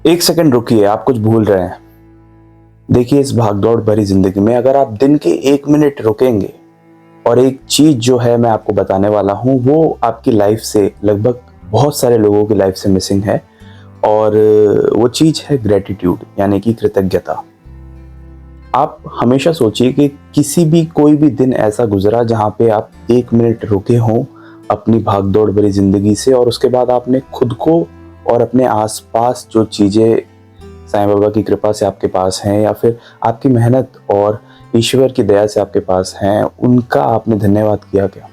एक सेकंड रुकिए, आप कुछ भूल रहे हैं। देखिए, इस भागदौड़ भरी जिंदगी में अगर आप दिन के 1 मिनट रुकेंगे और एक चीज जो है मैं आपको बताने वाला हूँ, वो आपकी लाइफ से लगभग बहुत सारे लोगों की लाइफ से मिसिंग है। और वो चीज है ग्रेटिट्यूड, यानी कि कृतज्ञता। आप हमेशा सोचिए कि किसी भी कोई भी दिन ऐसा गुजरा जहाँ पे आप 1 मिनट रुके हों अपनी भागदौड़ भरी जिंदगी से, और उसके बाद आपने खुद को और अपने आसपास जो चीजें साईं बाबा की कृपा से आपके पास हैं या फिर आपकी मेहनत और ईश्वर की दया से आपके पास हैं, उनका आपने धन्यवाद किया क्या?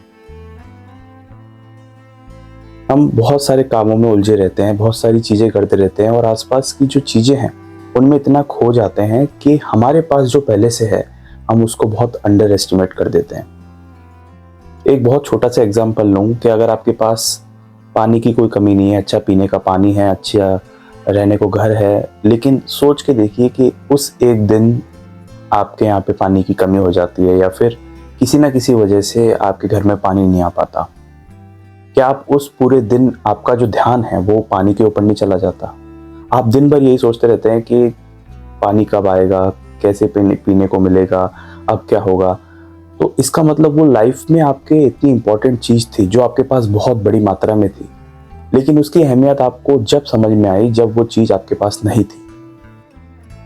हम बहुत सारे कामों में उलझे रहते हैं, बहुत सारी चीजें करते रहते हैं और आसपास की जो चीजें हैं उनमें इतना खो जाते हैं कि हमारे पास जो पहले से है हम उसको बहुत अंडर एस्टिमेट कर देते हैं। एक बहुत छोटा सा एग्जांपल लूं कि अगर आपके पास पानी की कोई कमी नहीं है, अच्छा पीने का पानी है, अच्छा रहने को घर है, लेकिन सोच के देखिए कि उस एक दिन आपके यहाँ पे पानी की कमी हो जाती है या फिर किसी ना किसी वजह से आपके घर में पानी नहीं आ पाता, क्या आप उस पूरे दिन आपका जो ध्यान है वो पानी के ऊपर नहीं चला जाता? आप दिन भर यही सोचते रहते हैं कि पानी कब आएगा, कैसे पीने को मिलेगा, अब क्या होगा। तो इसका मतलब वो लाइफ में आपके इतनी इंपॉर्टेंट चीज थी जो आपके पास बहुत बड़ी मात्रा में थी, लेकिन उसकी अहमियत आपको जब समझ में आई जब वो चीज आपके पास नहीं थी।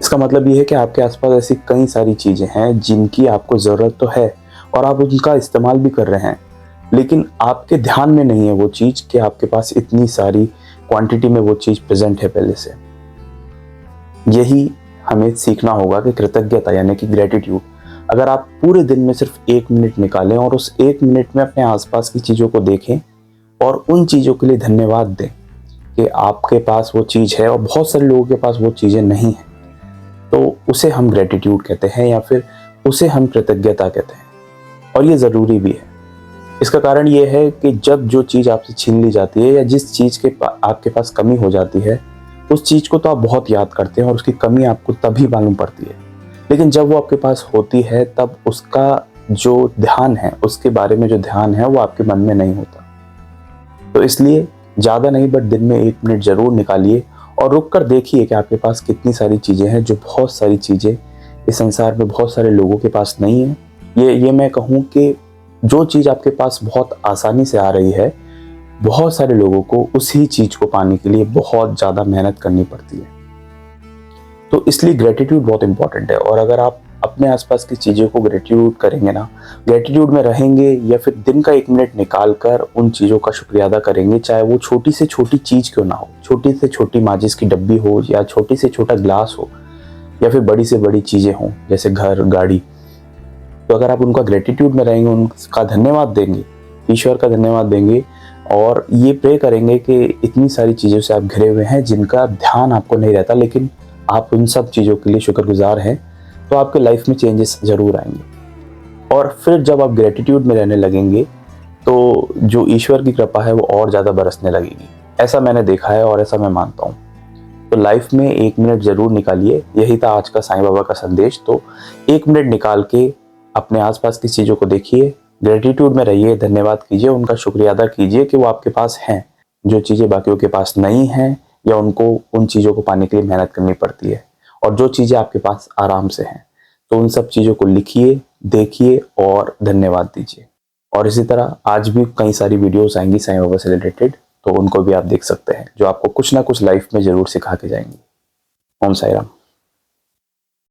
इसका मतलब ये है कि आपके आसपास ऐसी कई सारी चीजें हैं जिनकी आपको जरूरत तो है और आप उनका इस्तेमाल भी कर रहे हैं, लेकिन आपके ध्यान में नहीं है वो चीज कि आपके पास इतनी सारी क्वांटिटी में वो चीज प्रेजेंट है पहले से। यही हमें सीखना होगा कि कृतज्ञता यानी कि ग्रेटिट्यूड। अगर आप पूरे दिन में सिर्फ 1 मिनट निकालें और उस 1 मिनट में अपने आसपास की चीजों को देखें और उन चीजों के लिए धन्यवाद दें कि आपके पास वो चीज है और बहुत सारे लोगों के पास वो चीजें नहीं है, तो उसे हम ग्रेटिट्यूड कहते हैं या फिर उसे हम कृतज्ञता कहते हैं। और ये ज़रूरी भी है। इसका कारण ये है कि जब जो चीज़ आपसे छीन ली जाती है या जिस चीज़ के आपके पास कमी हो जाती है, उस चीज़ को तो आप बहुत याद करते हैं और उसकी कमी आपको तभी मालूम पड़ती है, लेकिन जब वो आपके पास होती है तब उसका जो ध्यान है, उसके बारे में जो ध्यान है वो आपके मन में नहीं होता। तो इसलिए ज़्यादा नहीं बट दिन में 1 मिनट ज़रूर निकालिए और रुक कर देखिए कि आपके पास कितनी सारी चीज़ें हैं, जो बहुत सारी चीज़ें इस संसार में बहुत सारे लोगों के पास नहीं है। ये मैं कहूँ कि जो चीज़ आपके पास बहुत आसानी से आ रही है, बहुत सारे लोगों को उसी चीज़ को पाने के लिए बहुत ज़्यादा मेहनत करनी पड़ती है। तो इसलिए ग्रेटिट्यूड बहुत इंपॉर्टेंट है। और अगर आप अपने आसपास की चीज़ों को ग्रेटिट्यूड करेंगे ना, ग्रेटिट्यूड में रहेंगे या फिर दिन का 1 मिनट निकाल कर उन चीज़ों का शुक्रिया अदा करेंगे, चाहे वो छोटी से छोटी चीज़ क्यों ना हो, छोटी से छोटी माचिस की डब्बी हो या छोटी से छोटा ग्लास हो या फिर बड़ी से बड़ी चीज़ें हों जैसे घर, गाड़ी, तो अगर आप उनका ग्रेटिट्यूड में रहेंगे, उनका धन्यवाद देंगे, ईश्वर का धन्यवाद देंगे और ये प्रे करेंगे कि इतनी सारी चीज़ों से आप घिरे हुए हैं जिनका ध्यान आपको नहीं रहता, लेकिन आप उन सब चीज़ों के लिए शुक्रगुजार हैं, तो आपके लाइफ में चेंजेस ज़रूर आएंगे। और फिर जब आप ग्रेटिट्यूड में रहने लगेंगे तो जो ईश्वर की कृपा है वो और ज़्यादा बरसने लगेगी। ऐसा मैंने देखा है और ऐसा मैं मानता हूँ। तो लाइफ में 1 मिनट ज़रूर निकालिए। यही था आज का साईं बाबा का संदेश। तो 1 मिनट निकाल के अपने आसपास की चीज़ों को देखिए, ग्रेटिट्यूड में रहिए, धन्यवाद कीजिए, उनका शुक्रिया अदा कीजिए कि वो आपके पास हैं, जो चीज़ें बाकियों के पास नहीं हैं या उनको उन चीज़ों को पाने के लिए मेहनत करनी पड़ती है, और जो चीज़ें आपके पास आराम से हैं, तो उन सब चीज़ों को लिखिए, देखिए और धन्यवाद दीजिए। और इसी तरह आज भी कई सारी वीडियोस आएंगी साईं बाबा से रिलेटेड, तो उनको भी आप देख सकते हैं, जो आपको कुछ ना कुछ लाइफ में ज़रूर सिखा के जाएंगी। ओम साई राम।